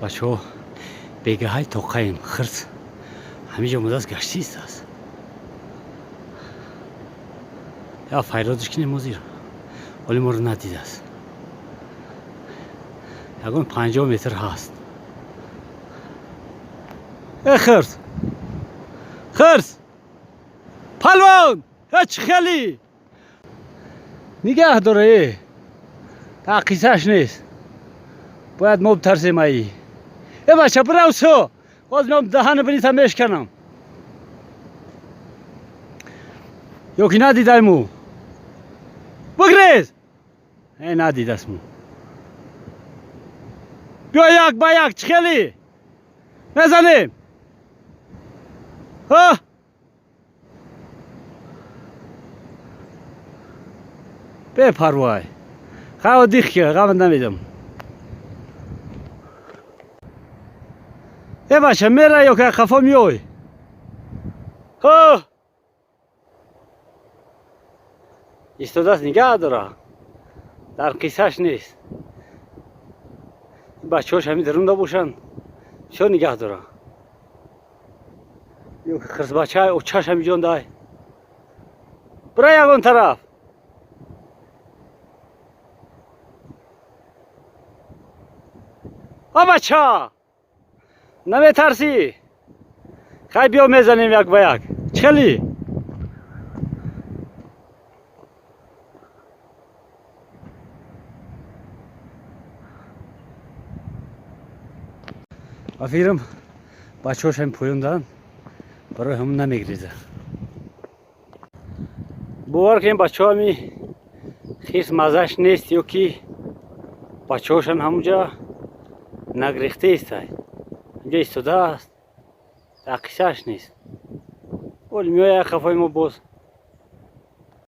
بچه‌ها بگه های توقعیم خرس همینجا مدت گشتی است. یا فیرادش کنیم موزیر ولی ما رو ندیده است. یکون 50 متر هست. خرس خرس پلوان هیچ خیلی نگه داره. تا قیسش نیست باید ما بترسیم. ای بچه برو سو باز میام دهن بریتم میشکنم. یکی ندیده مو بگریز. ندیده است مو. بیا یک با یک چخیلی نزنیم. ها به پروای خواه دیخ که غم نمیدم. بچه میره یا که خفا میوی. ها ایستاده است نگه داره. در قیسش نیست. بچه هاش همین درونده باشن چون نگه داره. یو خرس بچه های اوچهش همی جان دای برای یکون طرف. بچه نمی ترسی. خیلی بیا میزنیم یک با یک. چلی افیرم بچه هاش هم پویندن برای همون نمیگریزه. باور کنیم بچه ها همی خیس مزش نیست یا که بچه هاشن همونجا نگریخته است. اینجا ایستاده است. تقیسش نیست ولی میای خفای ما باز